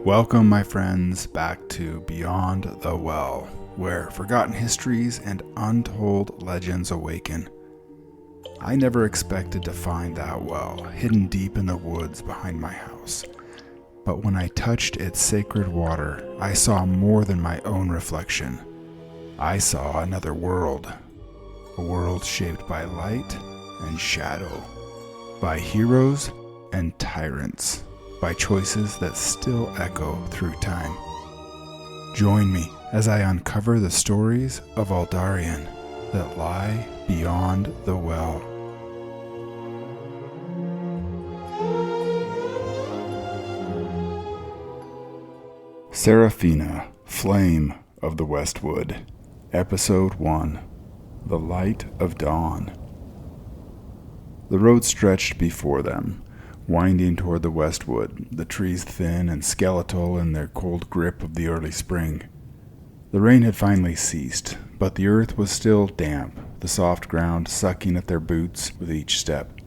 Welcome, my friends, back to Beyond the Well, where forgotten histories and untold legends awaken. I never expected to find that well, hidden deep in the woods behind my house. But when I touched its sacred water, I saw more than my own reflection. I saw another world. A world shaped by light and shadow, by heroes and tyrants, by choices that still echo through time. Join me as I uncover the stories of Aldarion that lie beyond the well. Seraphina, Flame of the Westwood, Episode 1, The Light of Dawn. The road stretched before them, winding toward the Westwood, the trees thin and skeletal in their cold grip of the early spring. The rain had finally ceased, but the earth was still damp, the soft ground sucking at their boots with each step.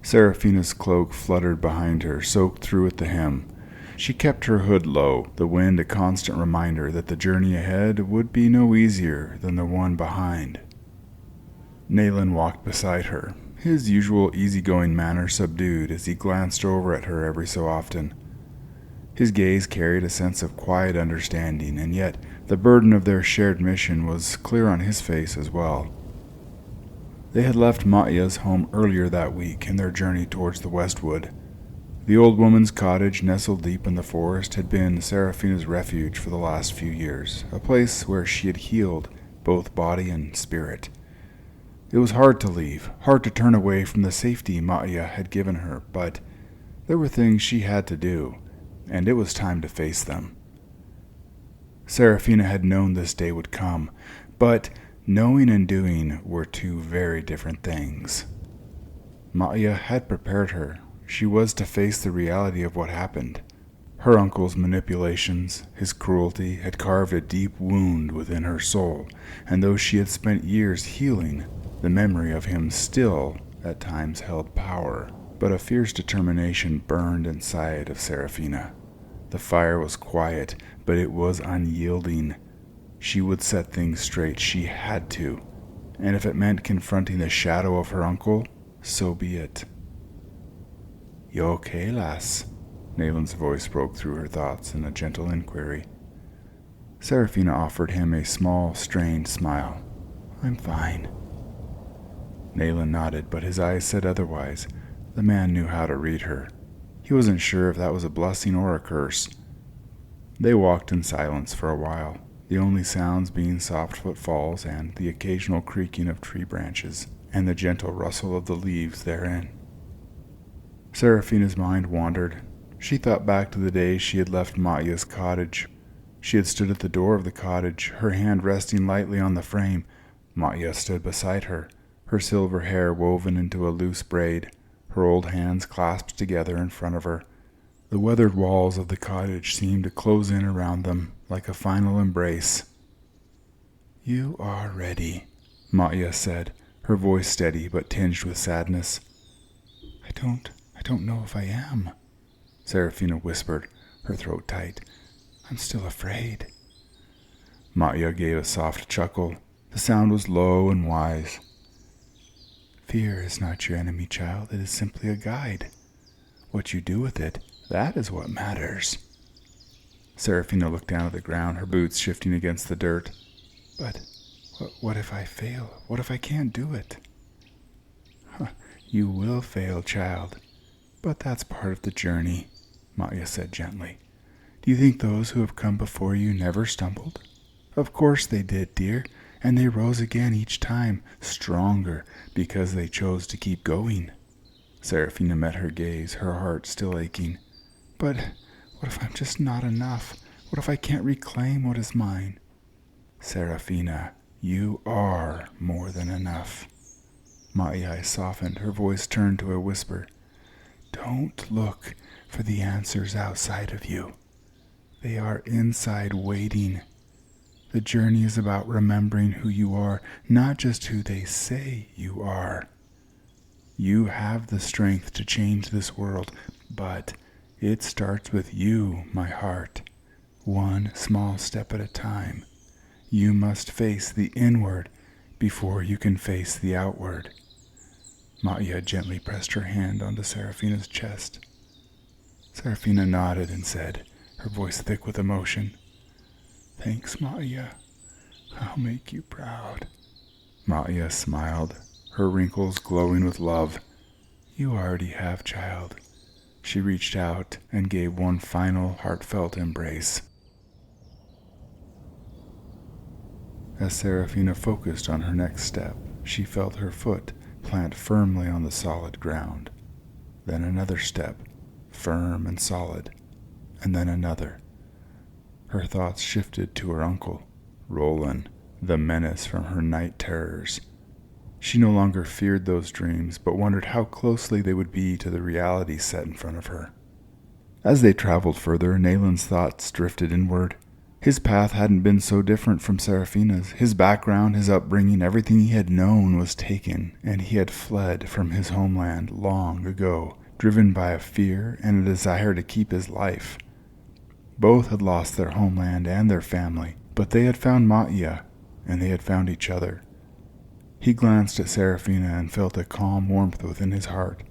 Seraphina's cloak fluttered behind her, soaked through at the hem. She kept her hood low, the wind a constant reminder that the journey ahead would be no easier than the one behind. Nalen walked beside her, his usual easygoing manner subdued as he glanced over at her every so often. His gaze carried a sense of quiet understanding, and yet the burden of their shared mission was clear on his face as well. They had left Maia's home earlier that week in their journey towards the Westwood. The old woman's cottage, nestled deep in the forest, had been Seraphina's refuge for the last few years, a place where she had healed both body and spirit. It was hard to leave, hard to turn away from the safety Maia had given her, but there were things she had to do, and it was time to face them. Seraphina had known this day would come, but knowing and doing were two very different things. Maia had prepared her. She was to face the reality of what happened. Her uncle's manipulations, his cruelty, had carved a deep wound within her soul, and though she had spent years healing, the memory of him still, at times, held power, but a fierce determination burned inside of Seraphina. The fire was quiet, but it was unyielding. She would set things straight, she had to, and if it meant confronting the shadow of her uncle, so be it. "You okay, lass?" Nalen's voice broke through her thoughts in a gentle inquiry. Seraphina offered him a small, strained smile. "I'm fine." Nalen nodded, but his eyes said otherwise. The man knew how to read her. He wasn't sure if that was a blessing or a curse. They walked in silence for a while, the only sounds being soft footfalls and the occasional creaking of tree branches, and the gentle rustle of the leaves therein. Seraphina's mind wandered. She thought back to the day she had left Maia's cottage. She had stood at the door of the cottage, her hand resting lightly on the frame. Maia stood beside her, her silver hair woven into a loose braid, her old hands clasped together in front of her. The weathered walls of the cottage seemed to close in around them like a final embrace. "You are ready," Maia said, her voice steady but tinged with sadness. I don't know if I am," Seraphina whispered, her throat tight. "I'm still afraid." Maia gave a soft chuckle. The sound was low and wise. "Fear is not your enemy, child. It is simply a guide. What you do with it, that is what matters." Seraphina looked down at the ground, her boots shifting against the dirt. "But what if I fail? What if I can't do it?" "You will fail, child. But that's part of the journey," Maia said gently. "Do you think those who have come before you never stumbled? Of course they did, dear, and they rose again each time, stronger, because they chose to keep going." Seraphina met her gaze, her heart still aching. "But what if I'm just not enough? What if I can't reclaim what is mine?" "Seraphina, you are more than enough." Maia's eyes softened, her voice turned to a whisper. "Don't look for the answers outside of you. They are inside waiting. The journey is about remembering who you are, not just who they say you are. You have the strength to change this world, but It starts with you, my heart, one small step at a time. You must face the inward before you can face the outward. Maia gently pressed her hand onto Seraphina's chest. Seraphina nodded and said, her voice thick with emotion, "Thanks, Maia. I'll make you proud." Maia smiled, her wrinkles glowing with love. "You already have, child." She reached out and gave one final heartfelt embrace. As Seraphina focused on her next step, she felt her foot plant firmly on the solid ground. Then another step, firm and solid, and then another. Her thoughts shifted to her uncle, Roland, the menace from her night terrors. She no longer feared those dreams, but wondered how closely they would be to the reality set in front of her. As they traveled further, Nalen's thoughts drifted inward. His path hadn't been so different from Seraphina's. His background, his upbringing, everything he had known was taken, and he had fled from his homeland long ago, driven by a fear and a desire to keep his life. Both had lost their homeland and their family, but they had found Maia, and they had found each other. He glanced at Seraphina and felt a calm warmth within his heart.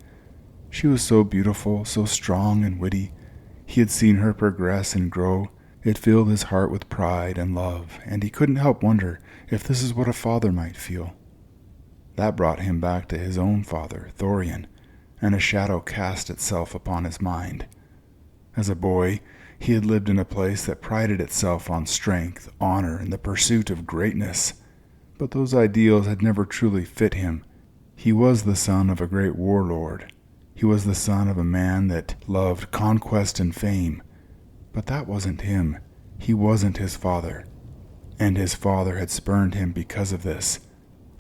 She was so beautiful, so strong and witty. He had seen her progress and grow. It filled his heart with pride and love, and he couldn't help wonder if this is what a father might feel. That brought him back to his own father, Aldarion, and a shadow cast itself upon his mind. As a boy, he had lived in a place that prided itself on strength, honor, and the pursuit of greatness. But those ideals had never truly fit him. He was the son of a great warlord. He was the son of a man that loved conquest and fame. But that wasn't him. He wasn't his father. And his father had spurned him because of this.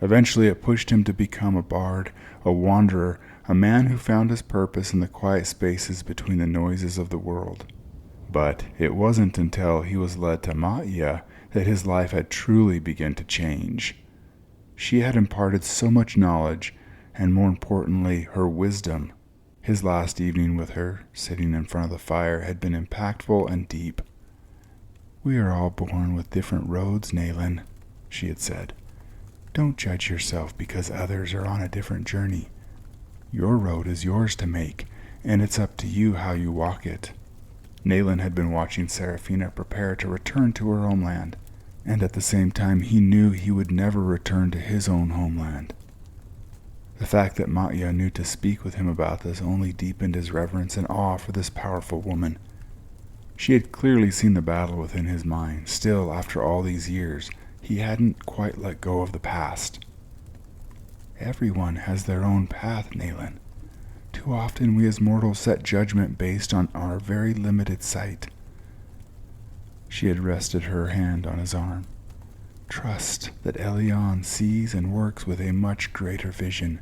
Eventually it pushed him to become a bard, a wanderer, a man who found his purpose in the quiet spaces between the noises of the world. But it wasn't until he was led to Maia that his life had truly begun to change. She had imparted so much knowledge, and more importantly, her wisdom. His last evening with her, sitting in front of the fire, had been impactful and deep. "We are all born with different roads, Nalen," she had said. "Don't judge yourself because others are on a different journey. Your road is yours to make, and it's up to you how you walk it." Nalen had been watching Seraphina prepare to return to her homeland, and at the same time he knew he would never return to his own homeland. The fact that Maia knew to speak with him about this only deepened his reverence and awe for this powerful woman. She had clearly seen the battle within his mind. Still, after all these years, he hadn't quite let go of the past. "Everyone has their own path, Nalen. Too often we as mortals set judgment based on our very limited sight." She had rested her hand on his arm. "Trust that Aldarion sees and works with a much greater vision.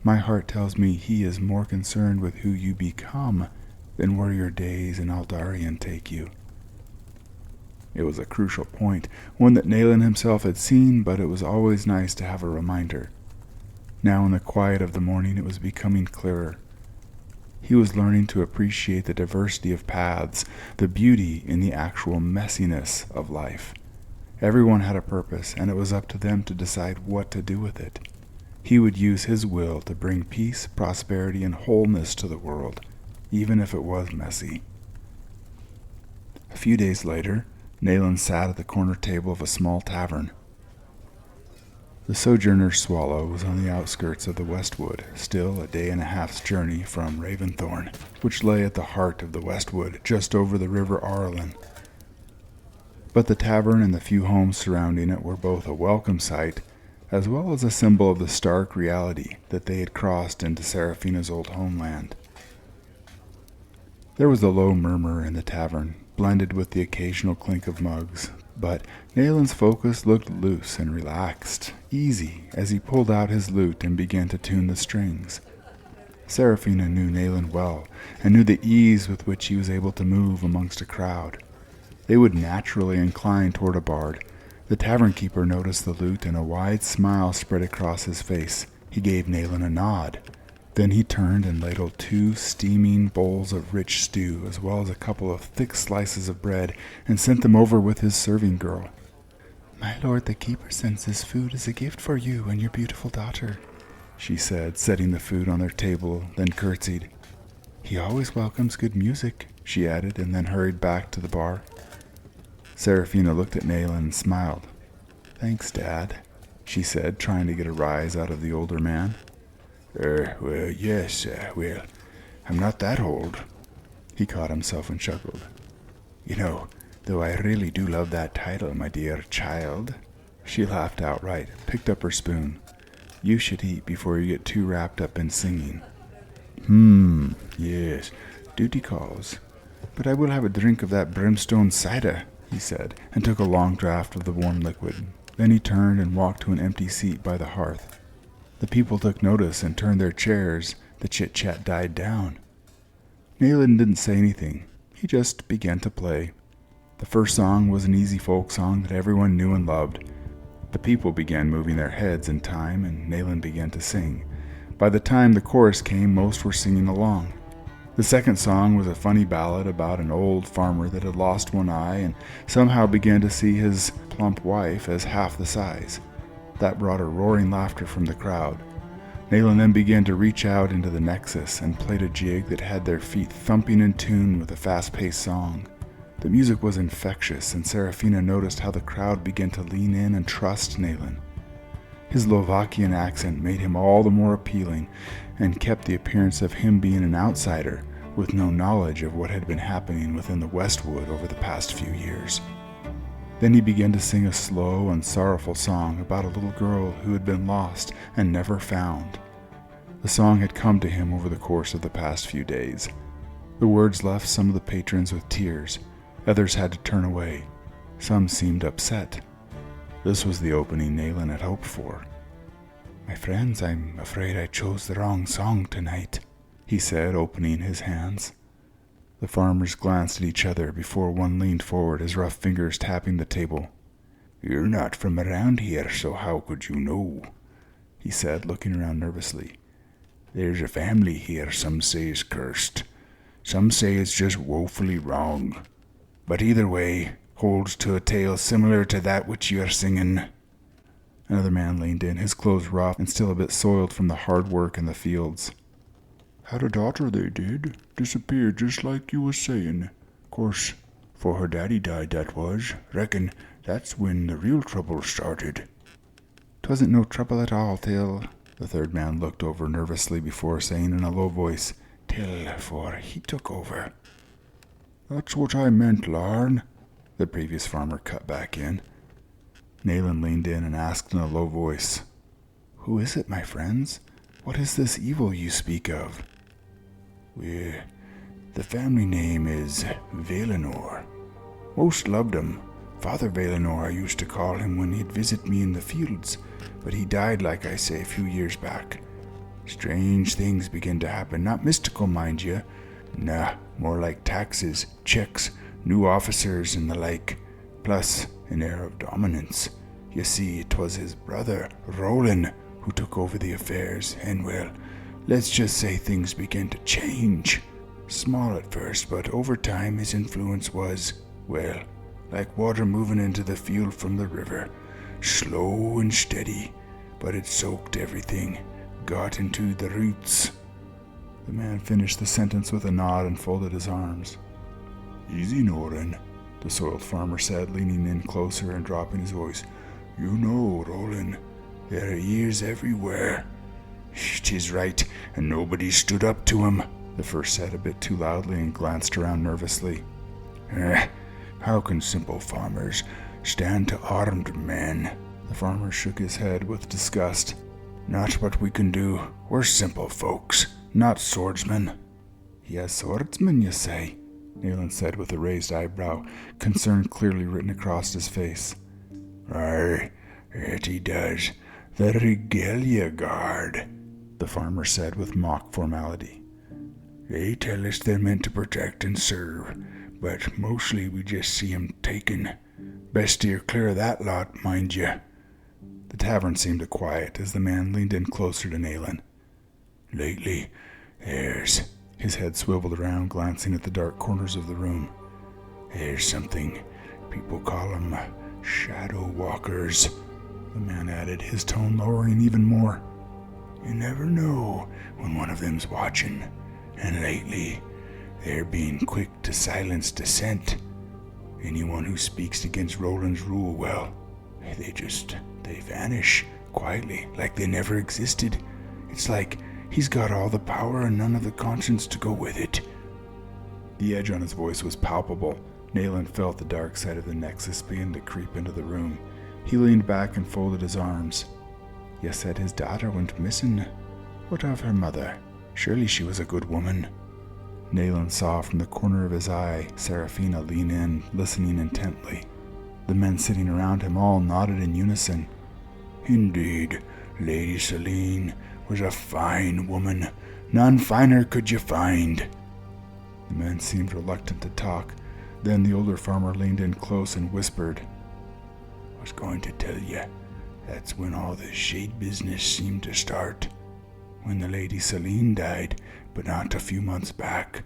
My heart tells me he is more concerned with who you become than where your days in Aldarion take you." It was a crucial point, one that Nalen himself had seen, but it was always nice to have a reminder. Now in the quiet of the morning it was becoming clearer. He was learning to appreciate the diversity of paths, the beauty in the actual messiness of life. Everyone had a purpose, and it was up to them to decide what to do with it. He would use his will to bring peace, prosperity, and wholeness to the world, even if it was messy. A few days later, Nalen sat at the corner table of a small tavern. The Sojourner's Swallow was on the outskirts of the Westwood, still a day and a half's journey from Raventhorn, which lay at the heart of the Westwood, just over the river Arlen. But the tavern and the few homes surrounding it were both a welcome sight, as well as a symbol of the stark reality that they had crossed into Seraphina's old homeland. There was a low murmur in the tavern, blended with the occasional clink of mugs, but Nalen's focus looked loose and relaxed, easy, as he pulled out his lute and began to tune the strings. Seraphina knew Nalen well, and knew the ease with which he was able to move amongst a crowd. They would naturally incline toward a bard. The tavern keeper noticed the lute, and a wide smile spread across his face. He gave Nalen a nod. Then he turned and ladled 2 steaming bowls of rich stew, as well as a couple of thick slices of bread, and sent them over with his serving girl. "My lord the keeper sends this food as a gift for you and your beautiful daughter," she said, setting the food on their table, then curtsied. "He always welcomes good music," she added, and then hurried back to the bar. Seraphina looked at Nalen and smiled. "Thanks, Dad," she said, trying to get a rise out of the older man. Well, yes, well, I'm not that old." He caught himself and chuckled. "You know, though I really do love that title, my dear child." She laughed outright, picked up her spoon. "You should eat before you get too wrapped up in singing." Yes, duty calls. But I will have a drink of that brimstone cider," he said, and took a long draught of the warm liquid. Then he turned and walked to an empty seat by the hearth. The people took notice and turned their chairs. The chit-chat died down. Nalen didn't say anything. He just began to play. The first song was an easy folk song that everyone knew and loved. The people began moving their heads in time, and Nalen began to sing. By the time the chorus came, most were singing along. The second song was a funny ballad about an old farmer that had lost one eye and somehow began to see his plump wife as half the size. That brought a roaring laughter from the crowd. Nalen then began to reach out into the Nexus and played a jig that had their feet thumping in tune with a fast-paced song. The music was infectious, and Seraphina noticed how the crowd began to lean in and trust Nalen. His Slovakian accent made him all the more appealing and kept the appearance of him being an outsider with no knowledge of what had been happening within the Westwood over the past few years. Then he began to sing a slow and sorrowful song about a little girl who had been lost and never found. The song had come to him over the course of the past few days. The words left some of the patrons with tears. Others had to turn away. Some seemed upset. This was the opening Nalen had hoped for. "My friends, I'm afraid I chose the wrong song tonight," he said, opening his hands. The farmers glanced at each other before one leaned forward, his rough fingers tapping the table. "You're not from around here, so how could you know?" he said, looking around nervously. "There's a family here some say is cursed. Some say it's just woefully wrong. But either way, holds to a tale similar to that which you're singing." Another man leaned in, his clothes rough and still a bit soiled from the hard work in the fields. "Had a daughter, they did. Disappeared just like you was saying. Course, for her daddy died, that was. Reckon that's when the real trouble started." "'Twasn't no trouble at all till—" The third man looked over nervously before saying in a low voice, "Till, for he took over." "That's what I meant, Larn," the previous farmer cut back in. Nalen leaned in and asked in a low voice, "Who is it, my friends? What is this evil you speak of?" "Well, the family name is Veylanor. Most loved him. Father Veylanor I used to call him when he'd visit me in the fields, but he died, like I say, a few years back. Strange things begin to happen, not mystical, mind you. Nah, more like taxes, checks, new officers and the like, plus an air of dominance. You see, 'twas his brother, Roland, who took over the affairs, and well, let's just say things began to change. Small at first, but over time his influence was, well, like water moving into the field from the river. Slow and steady, but it soaked everything, got into the roots." The man finished the sentence with a nod and folded his arms. "Easy, Noren," the soiled farmer said, leaning in closer and dropping his voice. "You know, Roland, there are ears everywhere." "'Tis right, and nobody stood up to him," the first said a bit too loudly and glanced around nervously. How can simple farmers stand to armed men?" The farmer shook his head with disgust. "Not what we can do. We're simple folks, not swordsmen." "Yes, swordsmen, you say?" Nalen said with a raised eyebrow, concern clearly written across his face. "Aye, that he does. The Regalia Guard," the farmer said with mock formality. "They tell us they're meant to protect and serve, but mostly we just see 'em taken. Best steer clear of that lot, mind you." The tavern seemed to quiet as the man leaned in closer to Nalen. Lately, there's... His head swiveled around, glancing at the dark corners of the room. There's something. People call them shadow walkers, the man added, his tone lowering even more. You never know when one of them's watching, and lately, they're being quick to silence dissent. Anyone who speaks against Roland's rule, well, they vanish quietly, like they never existed. It's like he's got all the power and none of the conscience to go with it. The edge on his voice was palpable. Nalen felt the dark side of the Nexus begin to creep into the room. He leaned back and folded his arms. You said his daughter went missing. What of her mother? Surely she was a good woman. Nalen saw from the corner of his eye Seraphina lean in, listening intently. The men sitting around him all nodded in unison. Indeed, Lady Selene was a fine woman. None finer could you find. The men seemed reluctant to talk. Then the older farmer leaned in close and whispered, I was going to tell you, that's when all the shade business seemed to start. When the Lady Selene died, but not a few months back.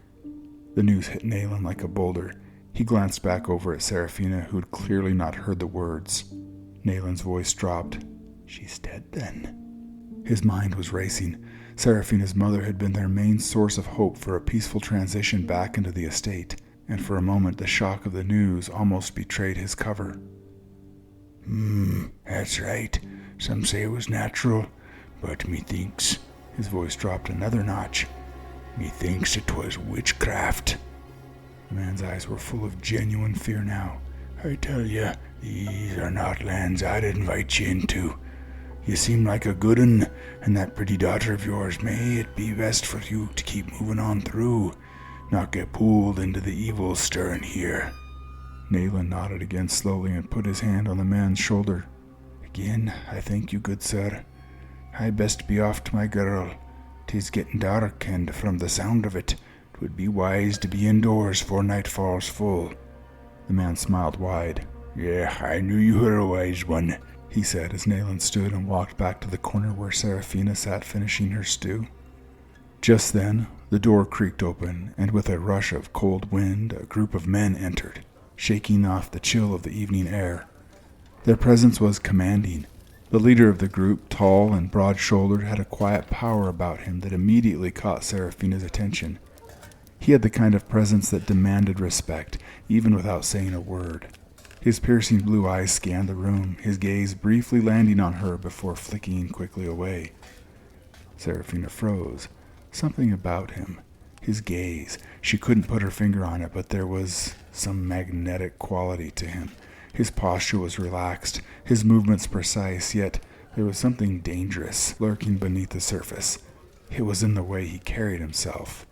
The news hit Nalen like a boulder. He glanced back over at Seraphina, who had clearly not heard the words. Nalen's voice dropped. She's dead then. His mind was racing. Seraphina's mother had been their main source of hope for a peaceful transition back into the estate, and for a moment the shock of the news almost betrayed his cover. That's right. Some say it was natural, but methinks... His voice dropped another notch. Methinks it was witchcraft. The man's eyes were full of genuine fear now. I tell you, these are not lands I'd invite you into. You seem like a good un, and that pretty daughter of yours, may it be best for you to keep moving on through, not get pulled into the evil stirring here. Nalen nodded again slowly and put his hand on the man's shoulder. Again, I thank you, good sir. I best be off to my girl. 'Tis getting dark, and from the sound of it, 'twould be wise to be indoors 'fore night falls full. The man smiled wide. Yeah, I knew you were a wise one, he said as Nalen stood and walked back to the corner where Seraphina sat finishing her stew. Just then, the door creaked open, and with a rush of cold wind, a group of men entered, shaking off the chill of the evening air. Their presence was commanding. The leader of the group, tall and broad-shouldered, had a quiet power about him that immediately caught Seraphina's attention. He had the kind of presence that demanded respect, even without saying a word. His piercing blue eyes scanned the room, his gaze briefly landing on her before flicking quickly away. Seraphina froze. Something about him, his gaze, she couldn't put her finger on it, but there was some magnetic quality to him. His posture was relaxed, his movements precise, yet there was something dangerous lurking beneath the surface. It was in the way he carried himself.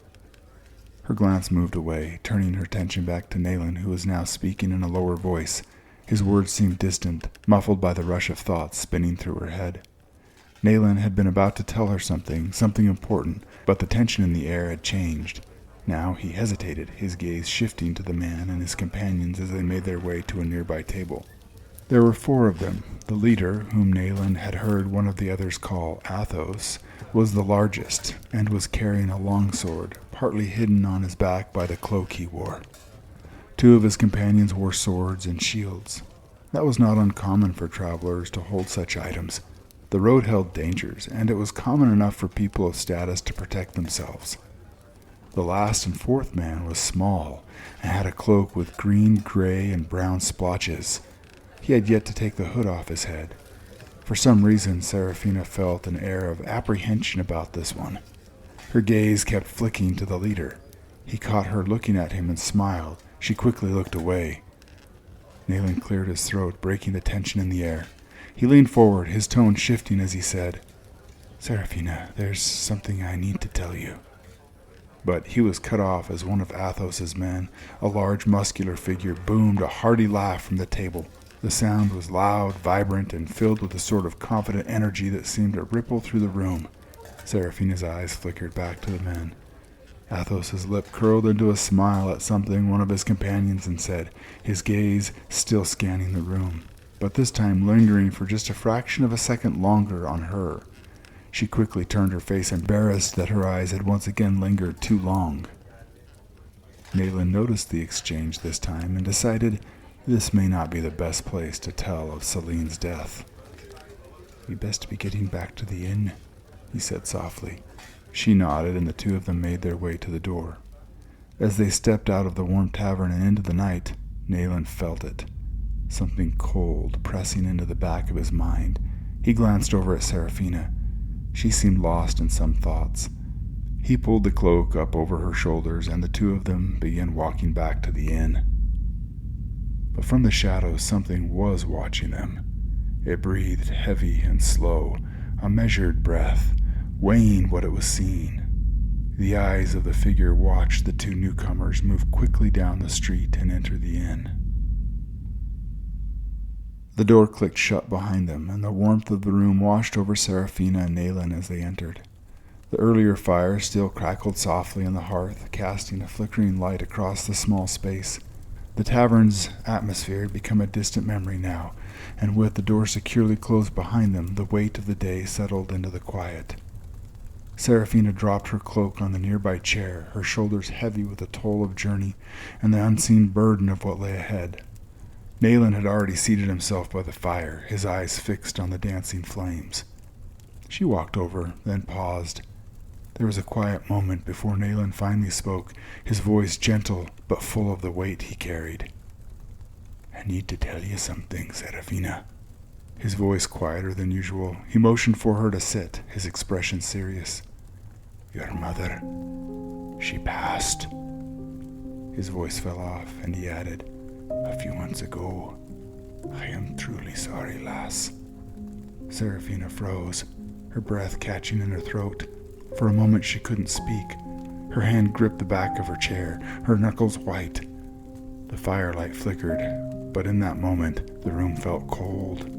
Her glance moved away, turning her attention back to Nalen, who was now speaking in a lower voice. His words seemed distant, muffled by the rush of thoughts spinning through her head. Nalen had been about to tell her something important, but the tension in the air had changed. Now he hesitated, his gaze shifting to the man and his companions as they made their way to a nearby table. There were 4 of them. The leader, whom Nalen had heard one of the others call Athos, was the largest, and was carrying a long sword, partly hidden on his back by the cloak he wore. 2 of his companions wore swords and shields. That was not uncommon for travelers to hold such items. The road held dangers, and it was common enough for people of status to protect themselves. The last and 4th man was small, and had a cloak with green, gray, and brown splotches. He had yet to take the hood off his head. For some reason, Seraphina felt an air of apprehension about this one. Her gaze kept flicking to the leader. He caught her looking at him and smiled. She quickly looked away. Nalen cleared his throat, breaking the tension in the air. He leaned forward, his tone shifting as he said, Seraphina, there's something I need to tell you. But he was cut off as one of Athos's men, a large muscular figure, boomed a hearty laugh from the table. The sound was loud, vibrant, and filled with a sort of confident energy that seemed to ripple through the room. Seraphina's eyes flickered back to the men. Athos's lip curled into a smile at something one of his companions had said, his gaze still scanning the room, but this time lingering for just a fraction of a second longer on her. She quickly turned her face, embarrassed that her eyes had once again lingered too long. Nalen noticed the exchange this time and decided this may not be the best place to tell of Celine's death. "We best be getting back to the inn," he said softly. She nodded, and the two of them made their way to the door. As they stepped out of the warm tavern and into the night, Nalen felt it. Something cold pressing into the back of his mind. He glanced over at Seraphina. She seemed lost in some thoughts. He pulled the cloak up over her shoulders, and the two of them began walking back to the inn. But from the shadows, something was watching them. It breathed heavy and slow, a measured breath, weighing what it was seeing. The eyes of the figure watched the two newcomers move quickly down the street and enter the inn. The door clicked shut behind them, and the warmth of the room washed over Seraphina and Nalen as they entered. The earlier fire still crackled softly on the hearth, casting a flickering light across the small space. The tavern's atmosphere had become a distant memory now, and with the door securely closed behind them, the weight of the day settled into the quiet. Seraphina dropped her cloak on the nearby chair, her shoulders heavy with the toll of journey and the unseen burden of what lay ahead. Nalen had already seated himself by the fire, his eyes fixed on the dancing flames. She walked over, then paused. There was a quiet moment before Nalen finally spoke, his voice gentle but full of the weight he carried. "I need to tell you something, Seraphina." His voice quieter than usual, he motioned for her to sit, his expression serious. "Your mother, she passed." His voice fell off, and he added, "A few months ago. I am truly sorry, lass." Seraphina froze, her breath catching in her throat. For a moment she couldn't speak. Her hand gripped the back of her chair, her knuckles white. The firelight flickered, but in that moment the room felt cold.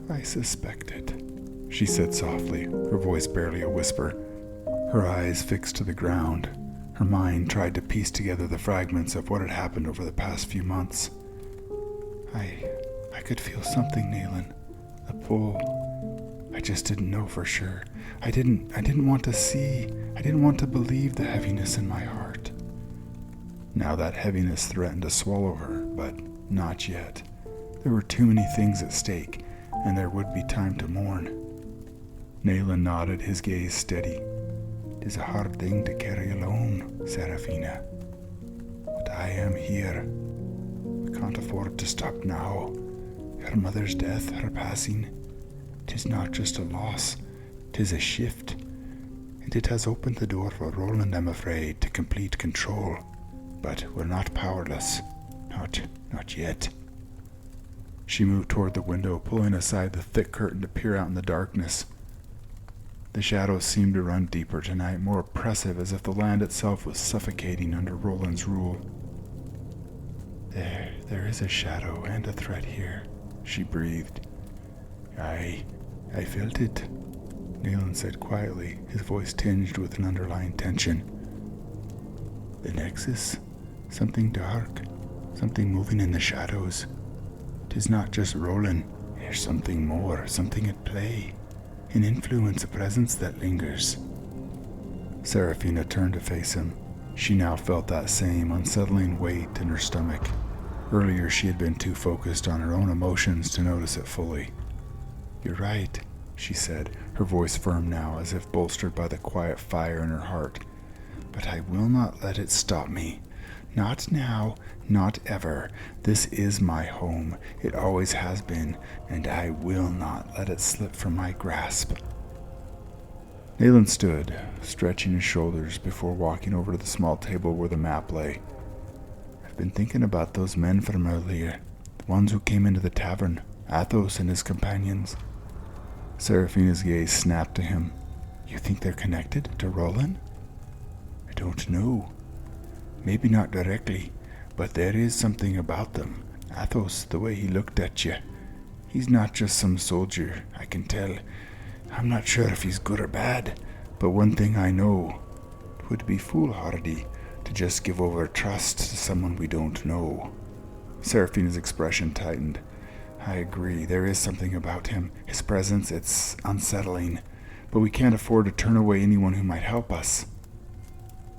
I suspected," she said softly, her voice barely a whisper. Her eyes fixed to the ground. Her mind tried to piece together the fragments of what had happened over the past few months. I could feel something, Nalen. A pull. I just didn't know for sure. I didn't want to see. I didn't want to believe the heaviness in my heart. Now that heaviness threatened to swallow her, but not yet. There were too many things at stake, and there would be time to mourn. Nalen nodded, his gaze steady. "'Tis a hard thing to carry alone, Seraphina. But I am here. We can't afford to stop now. Her mother's death, her passing, 'tis not just a loss, 'tis a shift. And it has opened the door for Roland, I'm afraid, to complete control. But we're not powerless. Not yet." She moved toward the window, pulling aside the thick curtain to peer out in the darkness. The shadows seemed to run deeper tonight, more oppressive, as if the land itself was suffocating under Roland's rule. There is a shadow and a threat here," she breathed. I felt it," Nalen said quietly, his voice tinged with an underlying tension. "The Nexus, something dark, something moving in the shadows. 'Tis not just Roland, there's something more, something at play. An influence, a presence that lingers." Seraphina turned to face him. She now felt that same unsettling weight in her stomach. Earlier she had been too focused on her own emotions to notice it fully. "You're right," she said, her voice firm now, as if bolstered by the quiet fire in her heart. "But I will not let it stop me. Not now, not ever. This is my home. It always has been, and I will not let it slip from my grasp." Nalen stood, stretching his shoulders before walking over to the small table where the map lay. "I've been thinking about those men from earlier, the ones who came into the tavern, Athos and his companions." Seraphina's gaze snapped to him. "You think they're connected to Roland?" "I don't know. Maybe not directly, but there is something about them. Athos, the way he looked at you. He's not just some soldier, I can tell. I'm not sure if he's good or bad, but one thing I know. It would be foolhardy to just give over trust to someone we don't know." Seraphina's expression tightened. I agree, there is something about him. His presence, it's unsettling. But we can't afford to turn away anyone who might help us.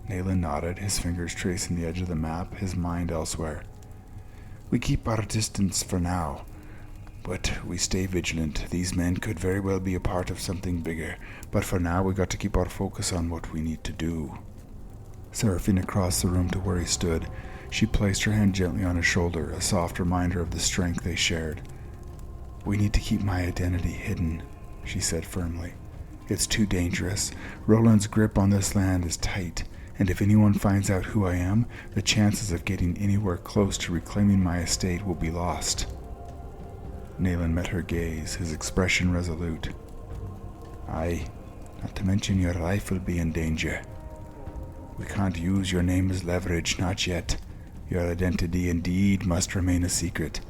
Nalen nodded, his fingers tracing the edge of the map, his mind elsewhere. We keep our distance for now, but we stay vigilant. These men could very well be a part of something bigger, but for now we got to keep our focus on what we need to do. Seraphina crossed the room to where he stood. She placed her hand gently on his shoulder, a soft reminder of the strength they shared. We need to keep my identity hidden, she said firmly. It's too dangerous. Roland's grip on this land is tight, and if anyone finds out who I am, the chances of getting anywhere close to reclaiming my estate will be lost. Nalen met her gaze, his expression resolute. Aye, not to mention your life will be in danger. We can't use your name as leverage, not yet. Your identity indeed must remain a secret.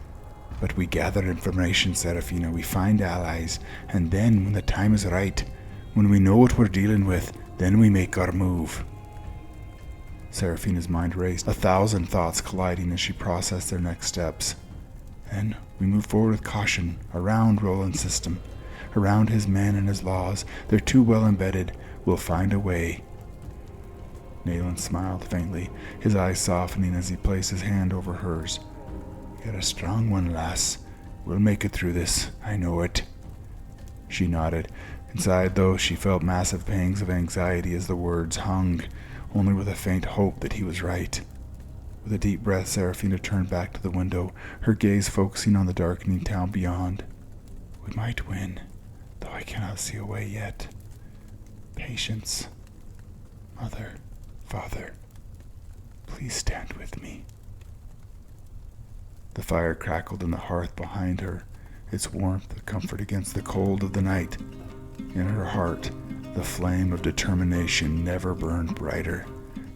But we gather information, Seraphina, we find allies, and then, when the time is right, when we know what we're dealing with, then we make our move. Seraphina's mind raced, 1,000 thoughts colliding as she processed their next steps. Then we move forward with caution, around Roland's system, around his men and his laws. They're too well embedded. We'll find a way. Nalen smiled faintly, his eyes softening as he placed his hand over hers. You're a strong one, lass. We'll make it through this. I know it. She nodded. Inside, though, she felt massive pangs of anxiety as the words hung, only with a faint hope that he was right. With a deep breath, Seraphina turned back to the window, her gaze focusing on the darkening town beyond. We might win, though I cannot see a way yet. Patience. Mother, Father, please stand with me. The fire crackled in the hearth behind her, its warmth a comfort against the cold of the night. In her heart, the flame of determination never burned brighter.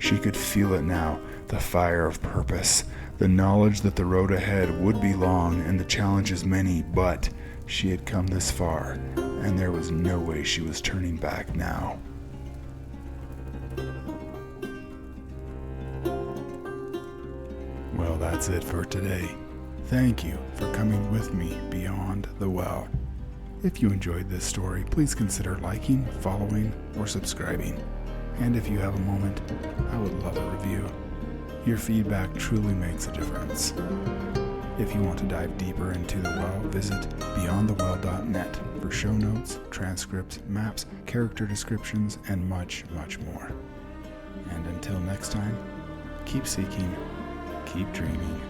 She could feel it now, the fire of purpose, the knowledge that the road ahead would be long and the challenges many, but she had come this far, and there was no way she was turning back now. Well, that's it for today. Thank you for coming with me beyond the well. If you enjoyed this story, please consider liking, following, or subscribing. And if you have a moment, I would love a review. Your feedback truly makes a difference. If you want to dive deeper into the well, visit beyondthewell.net for show notes, transcripts, maps, character descriptions, and much, much more. And until next time, keep seeking, keep dreaming,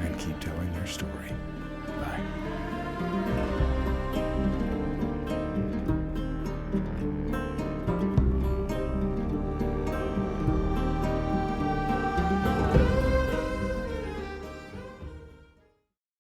and keep telling your story. Bye.